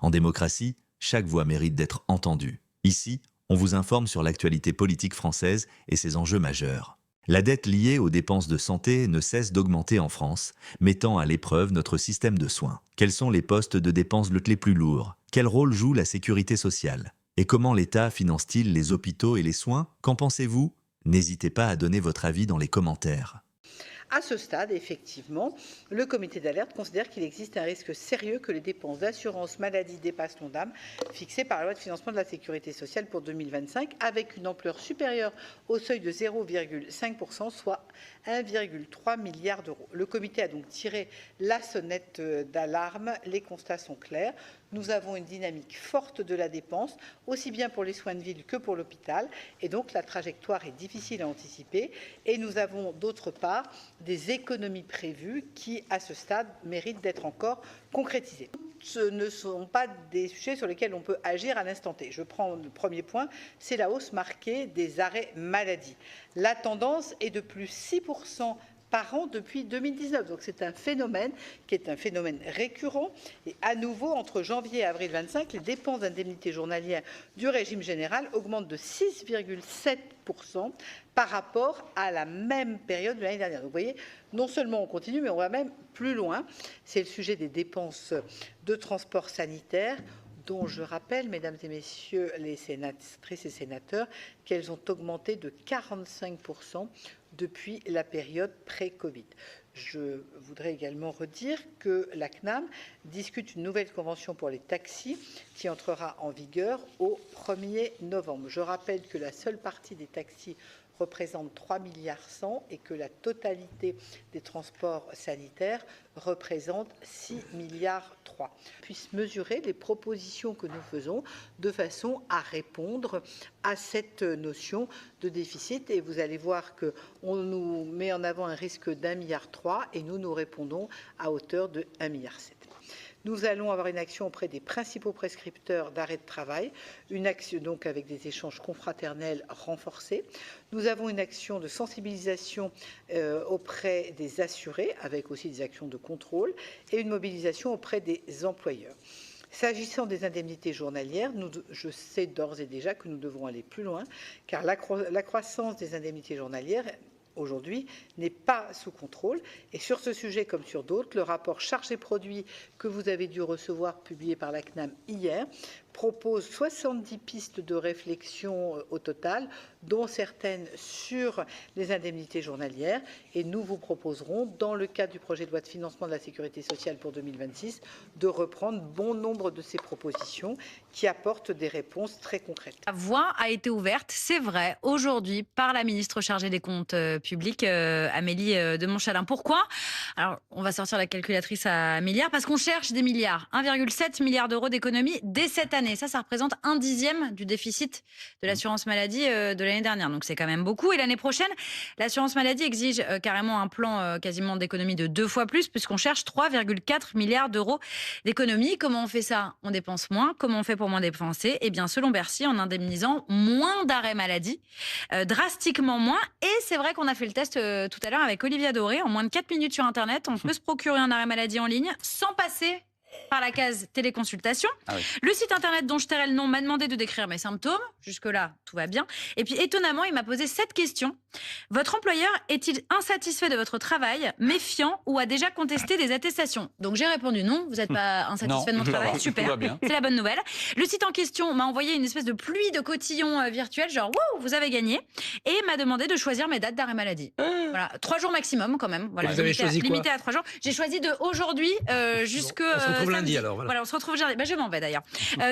En démocratie, chaque voix mérite d'être entendue. Ici, on vous informe sur l'actualité politique française et ses enjeux majeurs. La dette liée aux dépenses de santé ne cesse d'augmenter en France, mettant à l'épreuve notre système de soins. Quels sont les postes de dépenses les plus lourds? Quel rôle joue la sécurité sociale? Et comment l'État finance-t-il les hôpitaux et les soins? Qu'en pensez-vous? N'hésitez pas à donner votre avis dans les commentaires. À ce stade, effectivement, le comité d'alerte considère qu'il existe un risque sérieux que les dépenses d'assurance maladie dépassent l'Ondam fixé par la loi de financement de la sécurité sociale pour 2025 avec une ampleur supérieure au seuil de 0,5%, soit 1,3 milliard d'euros. Le comité a donc tiré la sonnette d'alarme. Les constats sont clairs. Nous avons une dynamique forte de la dépense, aussi bien pour les soins de ville que pour l'hôpital, et donc la trajectoire est difficile à anticiper. Et nous avons d'autre part des économies prévues qui, à ce stade, méritent d'être encore concrétisées. Ce ne sont pas des sujets sur lesquels on peut agir à l'instant T. Je prends le premier point, c'est la hausse marquée des arrêts maladie. La tendance est de plus 6% par an depuis 2019. Donc c'est un phénomène qui est un phénomène récurrent. Et à nouveau, entre janvier et avril 25, les dépenses d'indemnité journalière du régime général augmentent de 6,7% par rapport à la même période de l'année dernière. Donc vous voyez, non seulement on continue, mais on va même plus loin. C'est le sujet des dépenses de transport sanitaire, dont je rappelle, mesdames et messieurs les sénatrices et sénateurs, qu'elles ont augmenté de 45% depuis la période pré-Covid. Je voudrais également redire que la CNAM discute une nouvelle convention pour les taxis qui entrera en vigueur au 1er novembre. Je rappelle que la seule partie des taxis représente 3,1 milliards et que la totalité des transports sanitaires représente 6,3 milliards. Puisse mesurer les propositions que nous faisons de façon à répondre à cette notion de déficit. Et vous allez voir qu'on nous met en avant un risque d'1,3 milliard et nous répondons à hauteur de 1,7 milliard. Nous allons avoir une action auprès des principaux prescripteurs d'arrêt de travail, une action donc avec des échanges confraternels renforcés. Nous avons une action de sensibilisation auprès des assurés, avec aussi des actions de contrôle, et une mobilisation auprès des employeurs. S'agissant des indemnités journalières, je sais d'ores et déjà que nous devons aller plus loin, car la croissance des indemnités journalières aujourd'hui n'est pas sous contrôle. Et sur ce sujet, comme sur d'autres, le rapport charge-produit que vous avez dû recevoir, publié par la CNAM hier, propose 70 pistes de réflexion au total, dont certaines sur les indemnités journalières. Et nous vous proposerons, dans le cadre du projet de loi de financement de la sécurité sociale pour 2026, de reprendre bon nombre de ces propositions qui apportent des réponses très concrètes. La voie a été ouverte, c'est vrai, aujourd'hui par la ministre chargée des comptes publics, Amélie de Montchalin. Pourquoi? Alors, on va sortir la calculatrice à milliards, parce qu'on cherche des milliards. 1,7 milliard d'euros d'économie dès cette année. Ça représente 1/10 du déficit de l'assurance maladie de l'année dernière. Donc c'est quand même beaucoup. Et l'année prochaine, l'assurance maladie exige carrément un plan quasiment d'économie de 2 fois plus, puisqu'on cherche 3,4 milliards d'euros d'économie. Comment on fait ça? On dépense moins. Comment on fait pour moins dépenser? Eh bien, selon Bercy, en indemnisant moins d'arrêts maladie, drastiquement moins. Et c'est vrai qu'on a fait le test tout à l'heure avec Olivia Doré. En moins de 4 minutes sur Internet, on peut se procurer un arrêt maladie en ligne sans passer par la case téléconsultation. Ah oui. Le site internet dont je tairai le nom m'a demandé de décrire mes symptômes. Jusque-là, tout va bien. Et puis, étonnamment, il m'a posé cette question. Votre employeur est-il insatisfait de votre travail, méfiant ou a déjà contesté des attestations? Donc, j'ai répondu non, vous n'êtes pas insatisfait de mon travail. Super, c'est la bonne nouvelle. Le site en question m'a envoyé une espèce de pluie de cotillons virtuels, genre, wow, vous avez gagné. Et m'a demandé de choisir mes dates d'arrêt maladie. Voilà, 3 jours maximum quand même. Voilà, vous avez choisi quoi? Limité à 3 jours. J'ai choisi de aujourd'hui jusque... On se retrouve lundi alors. Voilà, on se retrouve lundi. Je m'en vais d'ailleurs.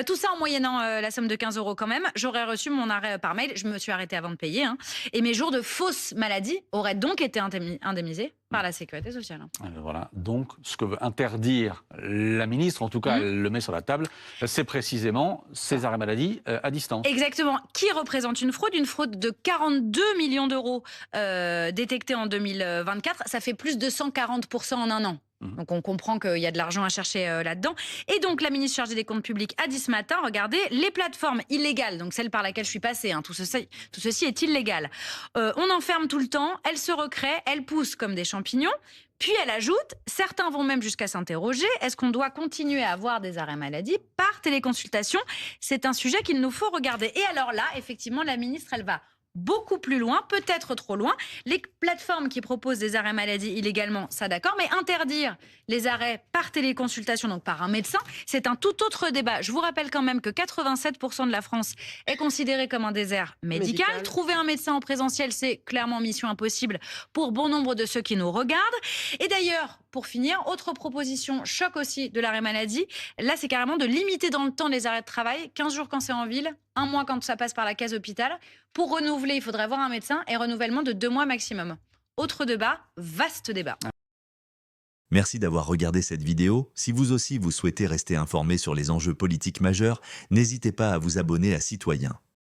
Tout ça en moyennant la somme de 15 € quand même. J'aurais reçu mon arrêt par mail. Je me suis arrêtée avant de payer. Et mes jours de fausse maladie auraient donc été indemnisés par la sécurité sociale. Voilà. Donc, ce que veut interdire la ministre, en tout cas, elle le met sur la table, c'est précisément ces arrêts maladie à distance. Exactement. Qui représente une fraude de 42 millions d'euros détectés en 2024. Ça fait plus de 140% en un an. Donc on comprend qu'il y a de l'argent à chercher là-dedans. Et donc la ministre chargée des comptes publics a dit ce matin, regardez, les plateformes illégales, donc celle par laquelle je suis passée, tout ceci est illégal. On enferme tout le temps, elles se recréent, elles poussent comme des champignons. Puis elle ajoute, certains vont même jusqu'à s'interroger, est-ce qu'on doit continuer à avoir des arrêts maladie par téléconsultation? C'est un sujet qu'il nous faut regarder. Et alors là, effectivement, la ministre, elle va beaucoup plus loin, peut-être trop loin. Les plateformes qui proposent des arrêts maladie illégalement, ça d'accord, mais interdire les arrêts par téléconsultation, donc par un médecin, c'est un tout autre débat. Je vous rappelle quand même que 87% de la France est considérée comme un désert médical. Trouver un médecin en présentiel, c'est clairement mission impossible pour bon nombre de ceux qui nous regardent. Et d'ailleurs, pour finir, autre proposition choc aussi de l'arrêt maladie, là c'est carrément de limiter dans le temps les arrêts de travail, 15 jours quand c'est en ville, 1 mois quand ça passe par la case hôpital. Pour renouveler, il faudrait voir un médecin et renouvellement de 2 mois maximum. Autre débat, vaste débat. Merci d'avoir regardé cette vidéo. Si vous aussi vous souhaitez rester informé sur les enjeux politiques majeurs, n'hésitez pas à vous abonner à Citoyen.